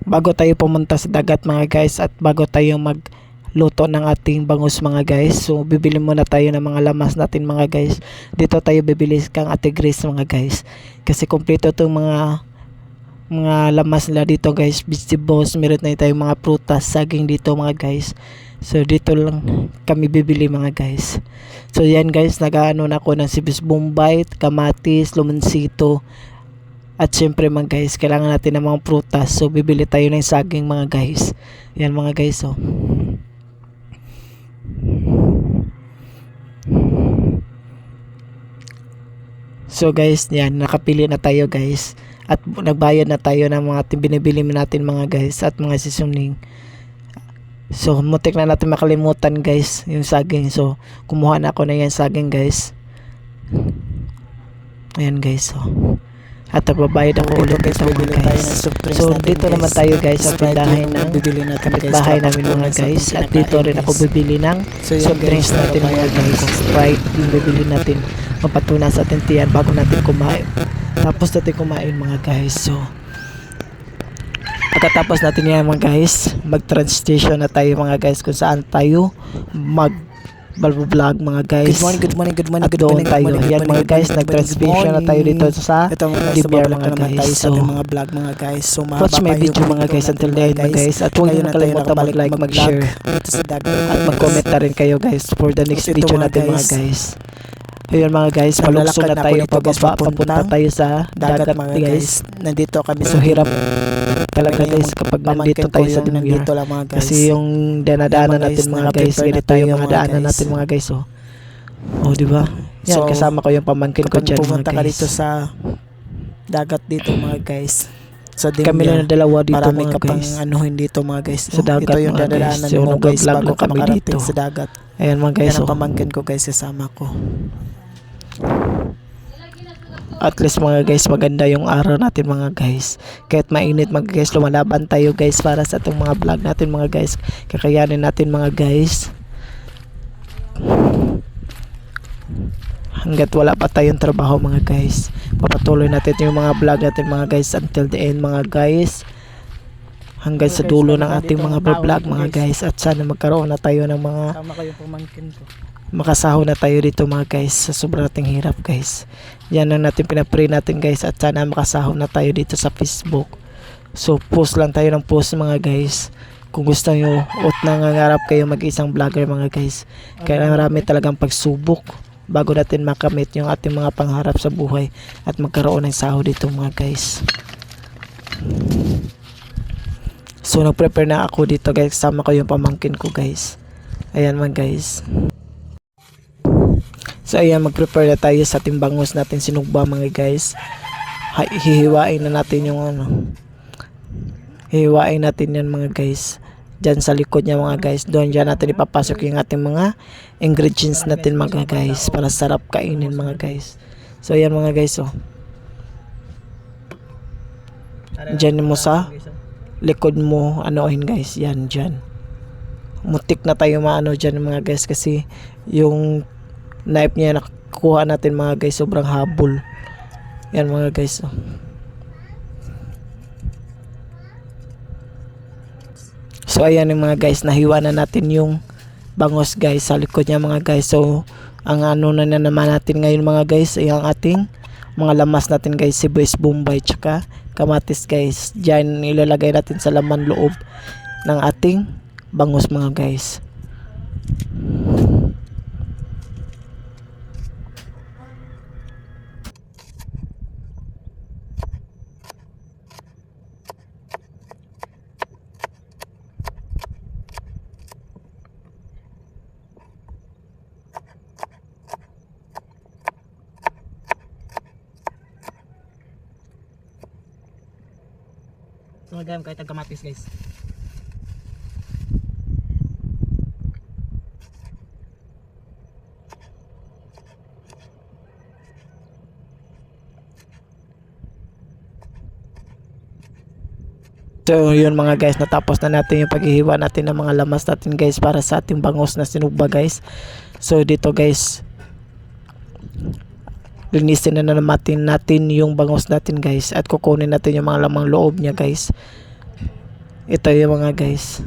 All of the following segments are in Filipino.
bago tayo pumunta sa dagat mga guys, at bago tayo magluto ng ating bangus mga guys. So bibili muna tayo ng mga lamas natin mga guys. Dito tayo bibili kang Ate Grace mga guys, kasi kompleto itong mga lamas nila dito guys. Vegetables, meron na tayong mga prutas, saging dito mga guys. So dito lang kami bibili mga guys. So yan guys, nag-aano na ako ng sibis bombay, kamatis, lumansito. At syempre mga guys, kailangan natin ng mga prutas. So bibili tayo ng saging mga guys. Yan mga guys oh. So guys, yan, nakapili na tayo guys. At nagbayad na tayo ng mga binibili natin mga guys at mga seasoning. So mutik na natin makalimutan guys yung saging. So kumuha na ako na yan saging guys. Ayan guys oh. At nagbabayad ako ulit guys mga guys. So dito naman tayo guys sa tindahan ng kapitbahay namin mga guys. At dito rin ako bibili ng soft drinks natin mga guys. Sprite yung bibili natin, mapatuna sa ating tiyan bago natin kumain. Tapos natin kumain mga guys. So pagkatapos natin yan mga guys, mag transition na tayo mga guys kung saan tayo mag vlog mga guys. Good morning. At doon tayo. Yan mga guys, nag-transition na tayo dito sa DBR mga guys. So mga vlog mga guys. So watch my video mga guys until the end mga guys. At huwag niyo nakalimutan mag-like, mag-share at mag-comment na rin kayo guys for the next video natin mga guys. Ayun mga guys, malukso na tayo pababa, papunta tayo sa dagat mga guys. Nandito kami So hirap talaga guys kapag nandito tayo sa DBR. Kasi yung dinadaanan natin mga guys, ganito yung mga daanan natin mga guys oh. Oh, di ba? Yan, kasama ko yung pamangkin ko diyan mga pumunta ka guys. dito sa dagat dito mga guys. So Kami lang na dalawa dito marami mga ka pang guys. anuhin dito mga guys. Sa dagat ito yung mga guys. dadaanan So mo guys nag-vlog bago lang ka kami makarating dito sa dagat. Ayan mga guys Yan ang oh. pamangkin ko guys, kasama ko. At least mga guys, maganda yung araw natin mga guys. Kahit mainit mga guys, lumalaban tayo guys para sa itong mga vlog natin mga guys. Kakayanin natin mga guys. Hanggat wala pa tayong trabaho mga guys, papatuloy natin yung mga vlog natin mga guys until the end mga guys. Hanggang sa dulo ng ating mga vlog mga guys. At sana magkaroon na tayo ng mga Tama kayo pamangkin ko. makasahod na tayo dito mga guys sa sobrang nating hirap guys. Yan ang natin pinapray natin guys, at sana makasahod na tayo dito sa Facebook. So post lang tayo ng post mga guys kung gusto nyo at nangangarap kayo mag-isang vlogger mga guys. Kaya marami talagang pagsubok bago natin makamit yung ating mga pangarap sa buhay at magkaroon ng sahod dito mga guys. So nag-prepare na ako dito guys, kasama ko yung pamangkin ko guys. Ayan mga guys. So ayan, mag-prepare na tayo sa ating bangus natin sinugba mga guys. Hihiwain na natin yung hihiwain natin yan mga guys. Diyan sa likod niya mga guys. Doon dyan natin ipapasok yung ating mga ingredients natin mga guys para sarap kainin mga guys. So ayan mga guys oh. Diyan mo sa likod mo anohin guys. Yan dyan. Mutik na tayo maano dyan mga guys, kasi yung knife niya nakuha natin mga guys, sobrang habol. Yan mga guys oh. So ayan yung mga guys, nahiwa na natin yung bangus guys sa likod niya mga guys. So ang ano na naman natin ngayon mga guys ay ang ating mga lamas natin guys, sibuyas bombay tsaka kamatis guys. Diyan ilalagay natin sa laman loob ng ating bangus mga guys. So magayam kahit kamatis guys. So yun mga guys, natapos na natin yung paghihiwa natin ng mga lamas natin guys para sa ating bangus na sinugba guys. So dito guys, linisin na natin yung bangus natin guys, at kukunin natin yung mga lamang loob niya guys. Ito yung mga guys.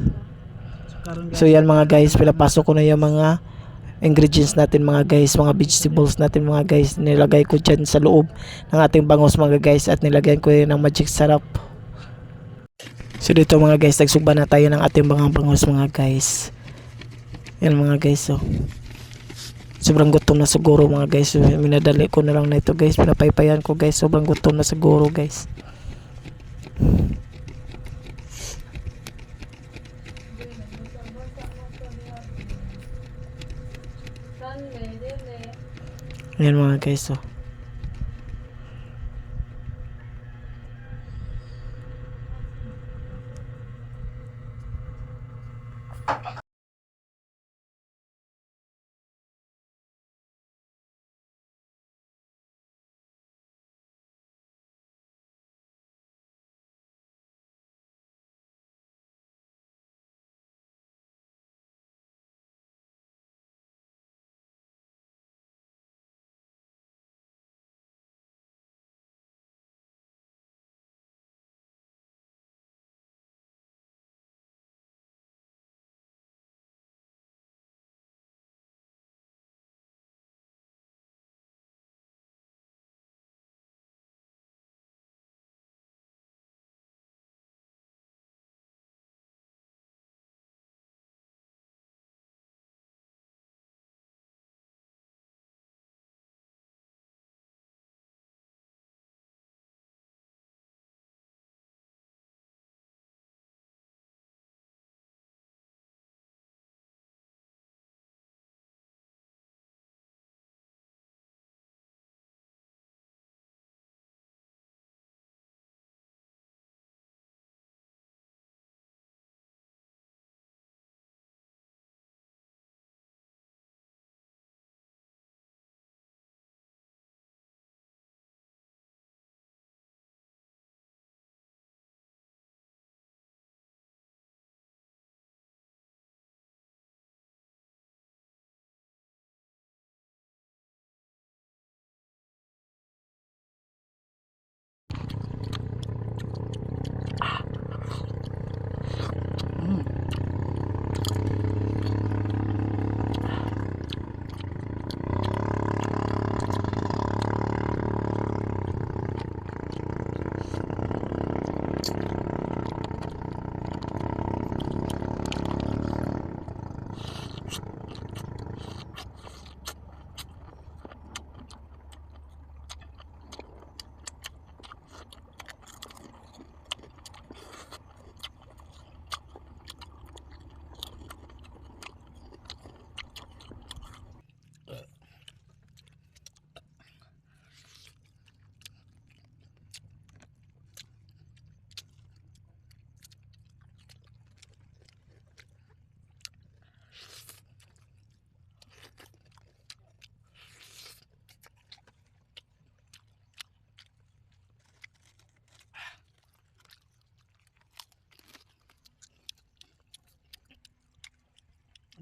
Karon guys, So yan mga guys, pinapasok ko na yung mga ingredients natin mga guys, mga vegetables natin mga guys. Nilagay ko dyan sa loob ng ating bangus mga guys at nilagyan ko yun ng magic sarap. So dito mga guys, nagsugba na tayo ng ating mga bangus mga guys. Yan mga guys, so sobrang gutom na siguro mga guys. So, minadali ko na lang na ito guys, pinapaypayan ko guys. Sobrang gutom na siguro guys. Yan mga guys, so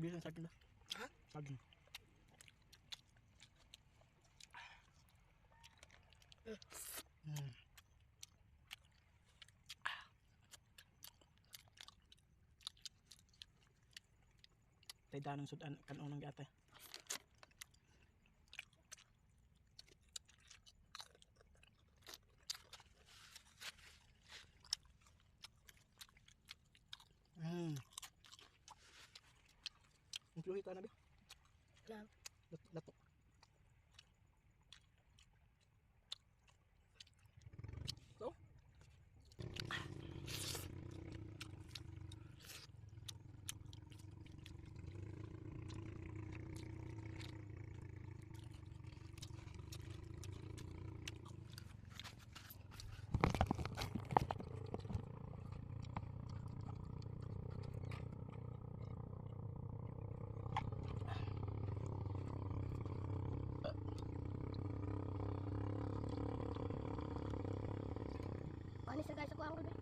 bilang saging dah. Ha? Saging. Tay danang sudan kan unang gata. Ang kita na ba? Lato. So? Ano sa guys ako ang gabi?